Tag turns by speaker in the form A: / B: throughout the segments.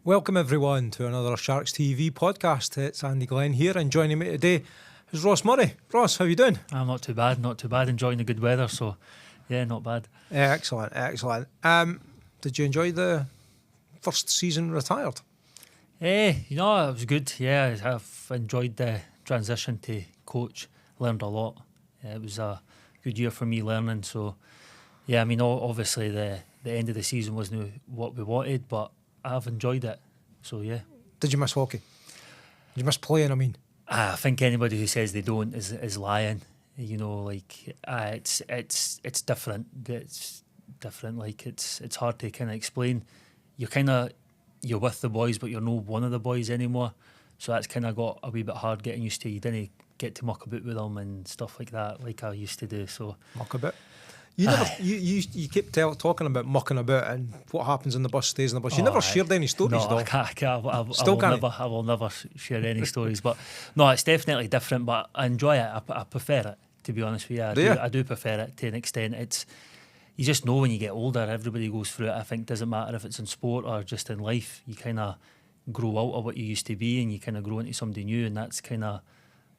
A: Welcome everyone to another Sharks TV podcast. It's Andy Glenn here, and joining me today is Ross Murray. Ross, how you doing?
B: I'm not too bad, enjoying the good weather, so yeah, not bad.
A: Excellent. Did you enjoy the first season retired?
B: It was good. Yeah, I've enjoyed the transition to coach, learned a lot. It was a good year for me learning, so yeah, I mean, obviously the end of the season wasn't what we wanted, but I've enjoyed it, so yeah.
A: Did you miss hockey? Did you miss playing, I mean?
B: I think anybody who says they don't is lying. It's different. It's different. Like it's hard to kind of explain. You're with the boys, but you're not one of the boys anymore. So that's kind of got a wee bit hard getting used to. You didn't get to muck about with them and stuff like that, like I used to do. So
A: muck about. You keep talking about mucking about and what happens in the bus stays in the bus. You never shared any stories, though.
B: I will never share any stories. But no, it's definitely different. But I enjoy it. I prefer it, to be honest with you. I do prefer it to an extent. You just know when you get older. Everybody goes through it. I think it doesn't matter if it's in sport or just in life. You kind of grow out of what you used to be, and you kind of grow into somebody new. And that's kind of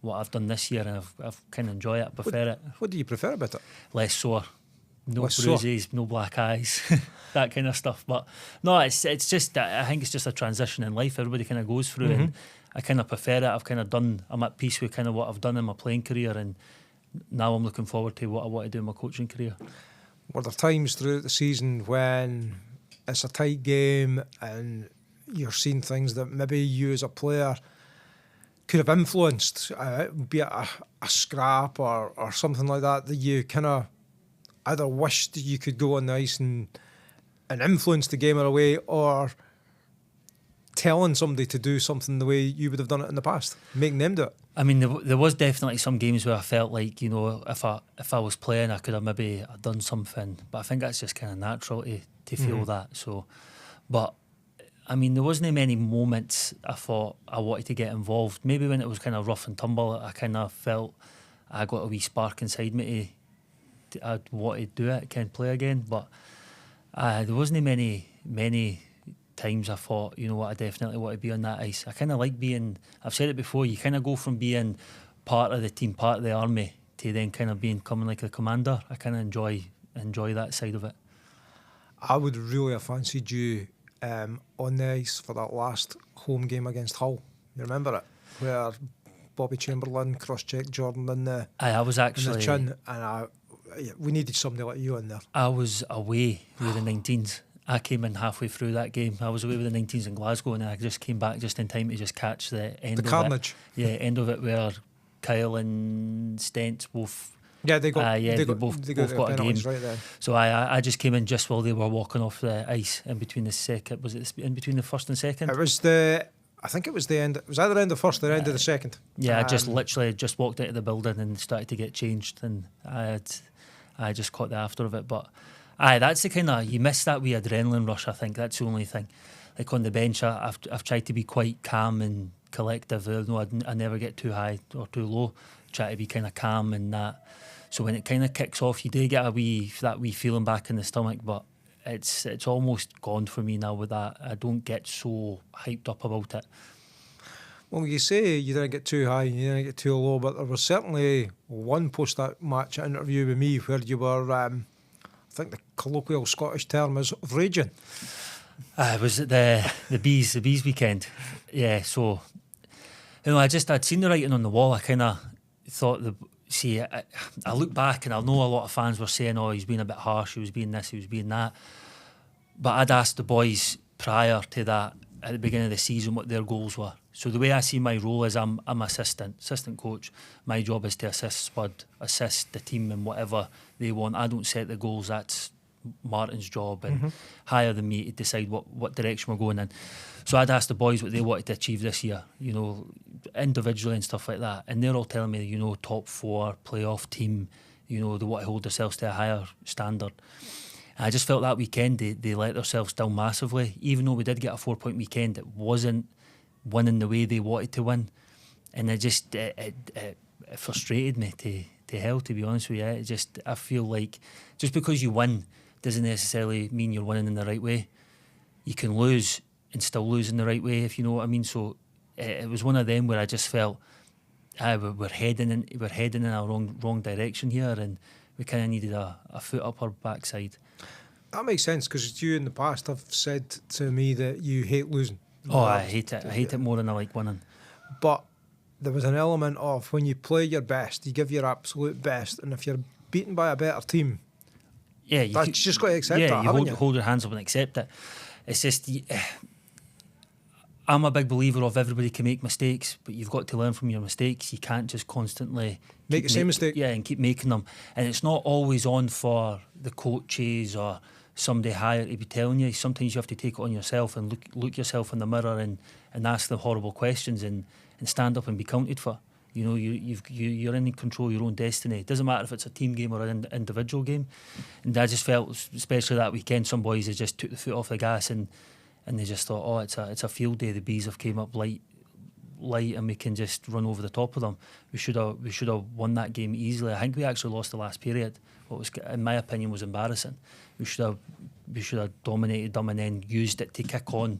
B: what I've done this year, and I've kind of enjoyed it. I prefer it.
A: What do you prefer about it?
B: Less sore. No bruises, no black eyes, that kind of stuff. But no, it's just, I think it's just a transition in life. Everybody kind of goes through, and I kind of prefer it. I'm at peace with kind of what I've done in my playing career, and now I'm looking forward to what I want to do in my coaching career.
A: Were there times throughout the season when it's a tight game and you're seeing things that maybe you as a player could have influenced, be it a scrap or something like that you kind of either wished you could go on the ice and influence the game in a way, or telling somebody to do something the way you would have done it in the past, making them do it?
B: I mean, there was definitely some games where I felt like, if I was playing, I could have maybe done something. But I think that's just kind of natural to feel that. So, but I mean, there wasn't many moments I thought I wanted to get involved. Maybe when it was kind of rough and tumble, I kind of felt I got a wee spark inside me I'd want to do it, can play again. But there wasn't many times I thought, you know what, I definitely want to be on that ice. I kind of like being, I've said it before, you kind of go from being part of the team, part of the army, to then kind of becoming like a commander. I kind of enjoy that side of it.
A: I would really have fancied you on the ice for that last home game against Hull. You remember it? Where Bobby Chamberlain cross-checked Jordan in the chin, and we needed somebody like you in there.
B: I was away with the 19s. I came in halfway through that game. I was away with the 19s in Glasgow, and I just came back just in time to just catch the end of
A: carnage.
B: It. Yeah, end of it, where Kyle and Stents both.
A: Yeah, they
B: both got a game.
A: Right there.
B: So I just came in just while they were walking off the ice in between the second. Was it in between the first and second?
A: I think it was the end. It was either the end of the first or the end of the second.
B: Yeah, I just literally walked out of the building and started to get changed, and I just caught the after of it. But that's the kind of, you miss that wee adrenaline rush. I think that's the only thing. Like on the bench, I've tried to be quite calm and collective. I never get too high or too low. Try to be kind of calm and that. So when it kind of kicks off, you do get that wee feeling back in the stomach, but it's almost gone for me now with that. I don't get so hyped up about it.
A: Well, you say you didn't get too high, you didn't get too low, but there was certainly one post-match interview with me where you were, I think the colloquial Scottish term is raging.
B: It was the bees weekend. Yeah, so I'd seen the writing on the wall. I kind of thought I look back and I know a lot of fans were saying, "Oh, he's been a bit harsh. He was being this, he was being that." But I'd asked the boys prior to that at the beginning of the season what their goals were. So the way I see my role is I'm assistant coach. My job is to assist Spud, assist the team in whatever they want. I don't set the goals. That's Martin's job, and higher than me to decide what direction we're going in. So I'd asked the boys what they wanted to achieve this year, individually and stuff like that. And they're all telling me, top 4 playoff team, they want to hold themselves to a higher standard. And I just felt that weekend they let themselves down massively. Even though we did get a 4-point weekend, it wasn't winning the way they wanted to win. And it frustrated me to hell, to be honest with you. I feel like just because you win doesn't necessarily mean you're winning in the right way. You can lose and still losing the right way, if you know what I mean. So it was one of them where I just felt we're heading in a wrong direction here, and we kind of needed a foot up our backside.
A: That makes sense, because you in the past have said to me that you hate losing.
B: Oh, I hate it. I hate it more than I like winning.
A: But there was an element of when you play your best, you give your absolute best, and if you're beaten by a better team,
B: yeah,
A: you just got to accept that,
B: you
A: haven't you?
B: hold your hands up and accept it. It's just, I'm a big believer of everybody can make mistakes, but you've got to learn from your mistakes. You can't just constantly
A: Make the same mistake.
B: Yeah, and keep making them. And it's not always on for the coaches or somebody higher to be telling you. Sometimes you have to take it on yourself and look yourself in the mirror and ask the horrible questions and stand up and be counted for. You know, you're in control of your own destiny. It doesn't matter if it's a team game or an individual game. And I just felt, especially that weekend, some boys had just took the foot off the gas and they just thought, oh, it's a field day. The Bees have came up light, and we can just run over the top of them. We should have won that game easily. I think we actually lost the last period. What was, in my opinion, was embarrassing. We should have dominated them and then used it to kick on.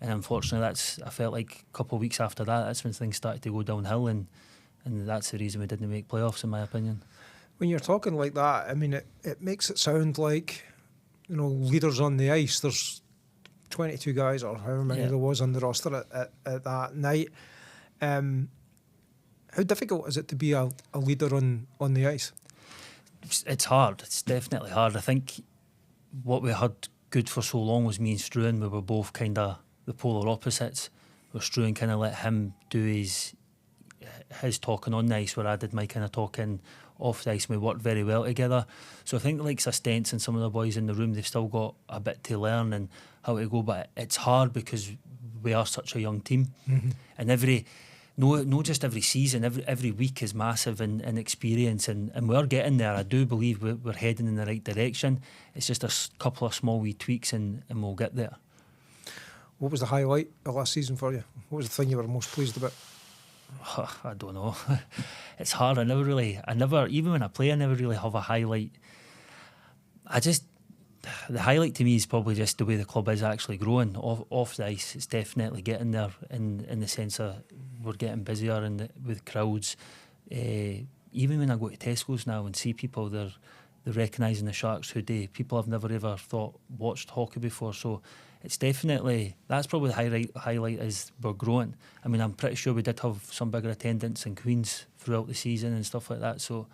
B: And unfortunately, I felt like a couple of weeks after that's when things started to go downhill, and that's the reason we didn't make playoffs, in my opinion.
A: When you're talking like that, I mean, it makes it sound like, you know, leaders on the ice. There's 22 guys or however many there was on the roster at that night. How difficult is it to be a leader on the ice?
B: It's hard. It's definitely hard. I think what we had good for so long was me and Struan. We were both kind of the polar opposites. Where Struan kind of let him do his talking on the ice, where I did my kind of talking off the ice, and we worked very well together. So I think like Stents and some of the boys in the room, they've still got a bit to learn and how to go, but it's hard because we are such a young team. Mm-hmm. And not just every season, every week is massive in experience, and we're getting there. I do believe we're heading in the right direction. It's just a couple of small wee tweaks and we'll get there.
A: What was the highlight of last season for you? What was the thing you were most pleased about?
B: I don't know. It's hard. I never, even when I play, I never really have a highlight. The highlight to me is probably just the way the club is actually growing off the ice. It's definitely getting there in the sense of we're getting busier with crowds. Even when I go to Tesco's now and see people, they're recognising the Sharks Hoodie. People I've never ever watched hockey before. So it's definitely, that's probably the highlight is we're growing. I mean, I'm pretty sure we did have some bigger attendance in Queens throughout the season and stuff like that. So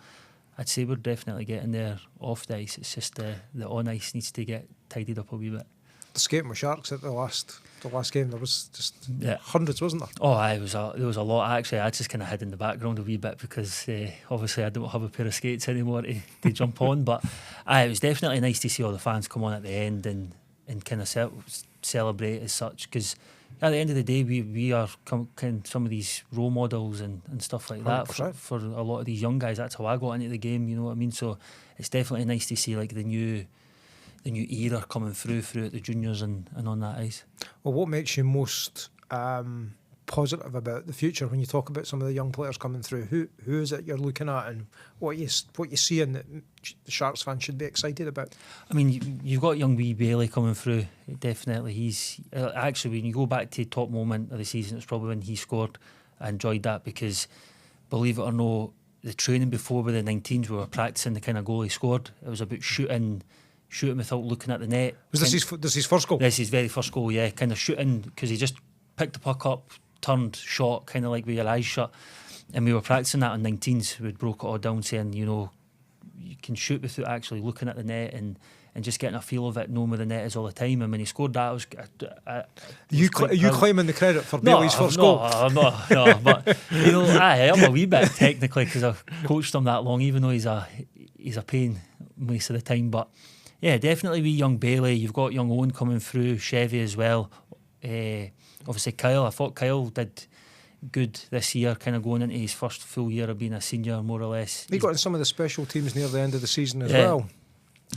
B: I'd say we're definitely getting there off the ice. It's just the on ice needs to get tidied up a wee bit.
A: The skating with Sharks at the last game, there was just hundreds, wasn't there?
B: Oh, there was a lot. Actually, I just kind of hid in the background a wee bit because obviously I don't have a pair of skates anymore to jump on. But it was definitely nice to see all the fans come on at the end and kind of celebrate as such, because at the end of the day we are some of these role models and stuff like that for a lot of these young guys. That's how I got into the game, you know what I mean? So it's definitely nice to see like the new era coming through at the juniors and on that ice.
A: Well, what makes you most positive about the future when you talk about some of the young players coming through? Who is it you're looking at, and what you seeing that the Sharks fans should be excited about?
B: I mean, you've got young wee Bailey coming through. Definitely, he's actually, when you go back to the top moment of the season, it's probably when he scored. I enjoyed that because, believe it or not, the training before with the 19s, we were practicing the kind of goal he scored. It was about shooting without looking at the net.
A: Was this his first goal?
B: This is his very first goal, yeah. Kind of shooting because he just picked the puck up, turned, shot, kind of like with your eyes shut. And we were practicing that on 19s. We'd broke it all down, saying, you know, you can shoot without actually looking at the net and just getting a feel of it, knowing where the net is all the time. And when he scored that, are you
A: claiming the credit for Bailey's first goal?
B: No, but you know, I am a wee bit technically because I've coached him that long, even though he's a pain most of the time. But yeah, definitely wee young Bailey. You've got young Owen coming through, Chevy as well. Obviously Kyle, I thought Kyle did good this year, kind of going into his first full year of being a senior, more or less.
A: He got in some of the special teams near the end of the season as well.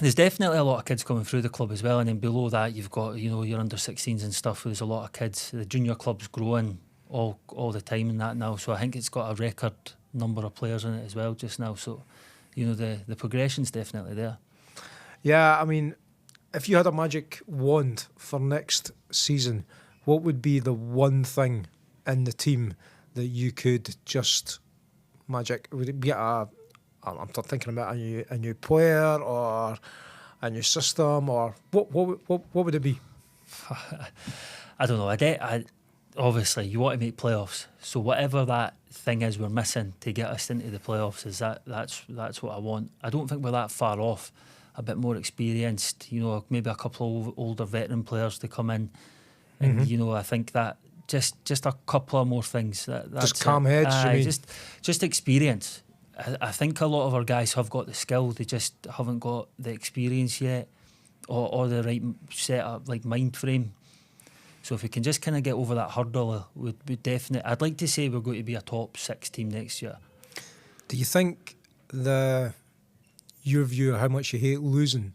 B: There's definitely a lot of kids coming through the club as well, and then below that you've got, you know, your under 16s and stuff. There's a lot of kids. The junior club's growing all the time in that now, so I think it's got a record number of players in it as well just now. So, you know, the progression's definitely there.
A: Yeah, I mean, if you had a magic wand for next season, what would be the one thing in the team that you could just magic? Would it be I'm thinking about a new player or a new system, or what would it be?
B: I don't know. I obviously you want to make playoffs, so whatever that thing is we're missing to get us into the playoffs is that's what I want. I don't think we're that far off. A bit more experienced, maybe a couple of older veteran players to come in, and I think that just a couple of more things. That's
A: just calm heads. You mean?
B: Just experience. I think a lot of our guys have got the skill, they just haven't got the experience yet, or the right setup, like mind frame. So if we can just kind of get over that hurdle, we'd definitely. I'd like to say we're going to be a top 6 team next year.
A: Do you think your view of how much you hate losing?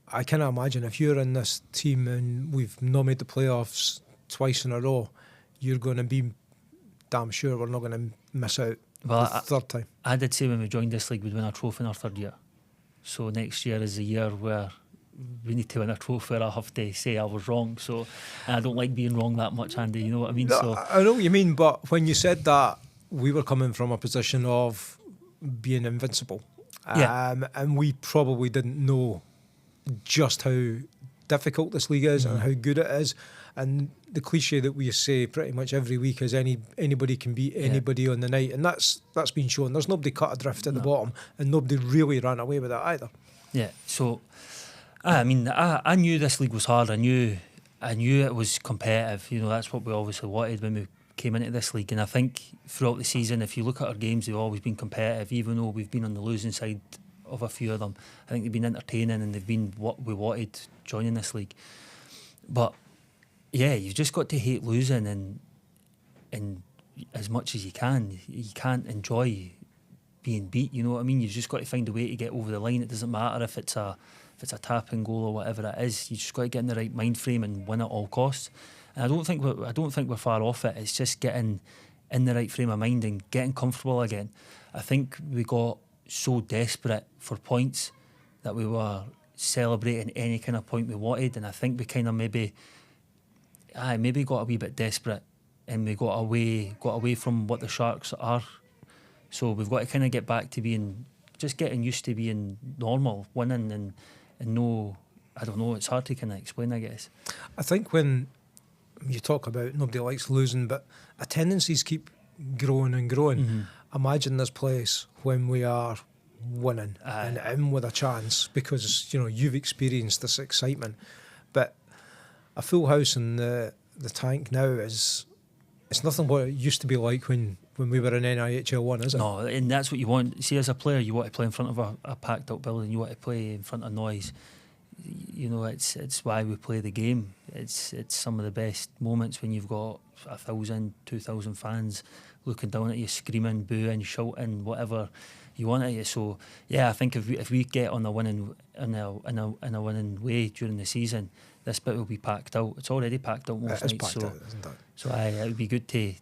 A: I cannot imagine if you're in this team and we've not made the playoffs twice in a row, you're going to be damn sure we're not going to miss out the third time. I
B: did say when we joined this league we'd win a trophy in our third year. So next year is the year where we need to win a trophy, or I have to say I was wrong. So, and I don't like being wrong that much, Andy, you know what I mean?
A: No, so I know what you mean, but when you said that, we were coming from a position of being invincible. And we probably didn't know just how difficult this league is and how good it is. And the cliche that we say pretty much every week is anybody can beat anybody on the night, and that's been shown. There's nobody cut adrift at the bottom, and nobody really ran away with it either.
B: Yeah, so I mean, I knew this league was hard. I knew it was competitive. That's what we obviously wanted when we came into this league. And I think throughout the season, if you look at our games, they've always been competitive, even though we've been on the losing side of a few of them. I think they've been entertaining, and they've been what we wanted joining this league. But yeah, you've just got to hate losing, and as much as you can. You can't enjoy being beat. You know what I mean? You've just got to find a way to get over the line. It doesn't matter if it's a tap and goal or whatever it is. You just got to get in the right mind frame and win at all costs. And I don't think we're far off it. It's just getting in the right frame of mind and getting comfortable again. I think we got so desperate for points that we were celebrating any kind of point we wanted, and I think we kind of maybe got a wee bit desperate, and we got away from what the Sharks are. So we've got to kind of get back to getting used to being normal, winning, and no, I don't know, it's hard to kind of explain, I guess.
A: I think when you talk about nobody likes losing, but attendances keep growing and growing. Mm-hmm. Imagine this place when we are winning and in with a chance, because you've experienced this excitement. But a full house in the tank now it's nothing what it used to be like when we were in NIHL 1, is it?
B: No, and that's what you want. See, as a player, you want to play in front of a packed out building. You want to play in front of noise. It's why we play the game. It's some of the best moments when you've got 1,000, 2,000 fans looking down at you, screaming, booing, shouting, whatever you want at you. So yeah, I think if we get on a winning in a winning way during the season, this bit will be packed out. It's already packed out most nights.
A: Packed out, isn't it?
B: So it would be good to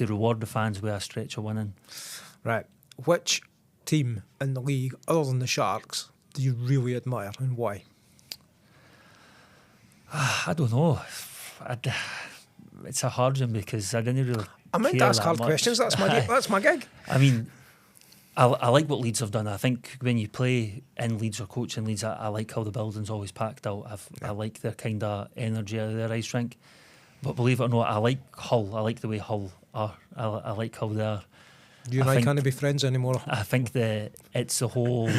B: reward the fans with a stretch of winning.
A: Right. Which team in the league, other than the Sharks, do you really admire, and why?
B: I don't know. It's a hard one because I didn't really.
A: I meant to ask hard questions. That's my gig.
B: I mean, I like what Leeds have done. I think when you play in Leeds or coach in Leeds, I like how the building's always packed out. I like their kind of energy out of their ice rink. But believe it or not, I like Hull. I like the way Hull are. I like how they're.
A: You and I can't be friends anymore.
B: I think it's the whole.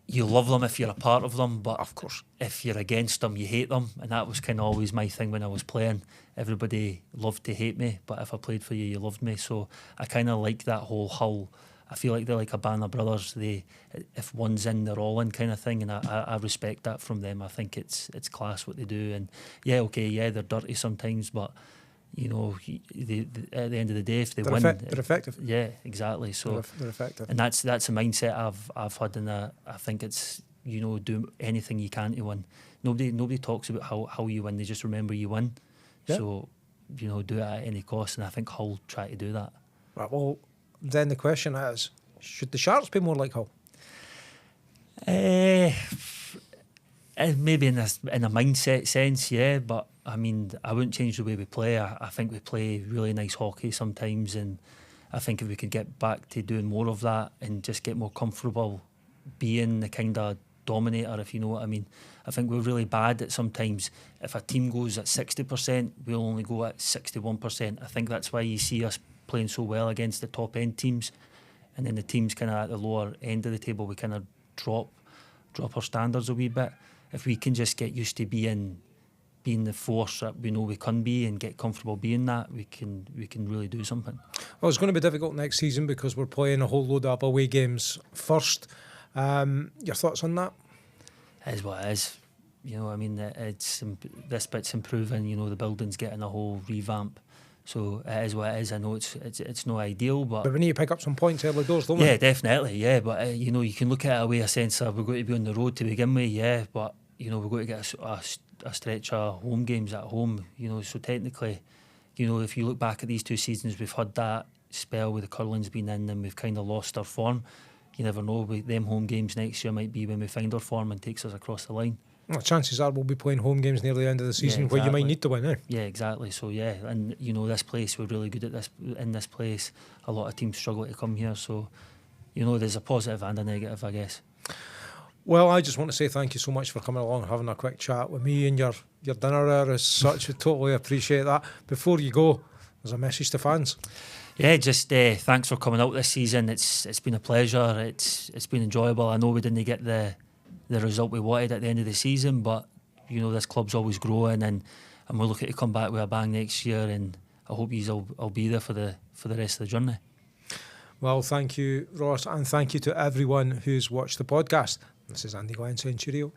B: You love them if you're a part of them, but
A: of course,
B: if you're against them, you hate them. And that was kind of always my thing when I was playing. Everybody loved to hate me, but if I played for you, you loved me. So I kind of like that whole Hull. I feel like they're like a band of brothers. If one's in, they're all in kind of thing, and I respect that from them. I think it's class what they do. And they're dirty sometimes, but at the end of the day, if they win,
A: they're effective.
B: Yeah, exactly. So
A: they're effective,
B: and that's a mindset I've had, and I think it's do anything you can to win. Nobody talks about how you win. They just remember you win. Yeah. So do it at any cost, and I think Hull try to do that.
A: Right. Well, then the question is, should the Sharks be more like Hull?
B: Maybe in a mindset sense, yeah, but I mean, I wouldn't change the way we play. I think we play really nice hockey sometimes, and I think if we could get back to doing more of that and just get more comfortable being the kind of dominator, if you know what I mean. I think we're really bad at sometimes if a team goes at 60%, we'll only go at 61%. I think that's why you see us playing so well against the top end teams, and then the teams kind of at the lower end of the table, we kind of drop our standards a wee bit. If we can just get used to being the force that we know we can be and get comfortable being that, we can really do something.
A: Well, it's going to be difficult next season because we're playing a whole load of away games first. Your thoughts on that?
B: It is what it is. You know, I mean, this bit's improving. You know, the building's getting a whole revamp. So it is what it is. I know it's not ideal, but
A: we need to pick up some points early doors, don't we?
B: Yeah, definitely. Yeah, but you know, you can look at it away a sense of we're going to be on the road to begin with. Yeah, but you know, we're going to get a stretch of home games at home. You know, so technically, you know, if you look back at these 2 seasons, we've had that spell where the curling's been in and we've kind of lost our form. You never know. Them home games next year might be when we find our form and takes us across the line.
A: Well, chances are we'll be playing home games near the end of the season where you might need to win, eh?
B: Yeah, exactly. So yeah, and you know, this place, we're really good at this. In this place, a lot of teams struggle to come here. So, you know, there's a positive and a negative, I guess.
A: Well, I just want to say thank you so much for coming along and having a quick chat with me, and your dinner there is such. I totally appreciate that. Before you go, there's a message to fans.
B: Yeah, just thanks for coming out this season. It's been a pleasure. It's been enjoyable. I know we didn't get the result we wanted at the end of the season, but you know, this club's always growing, and we're looking to come back with a bang next year, and I hope I'll be there for the rest of the journey.
A: Well, thank you, Ross, and thank you to everyone who's watched the podcast. This is Andy Glenn saying cheerio.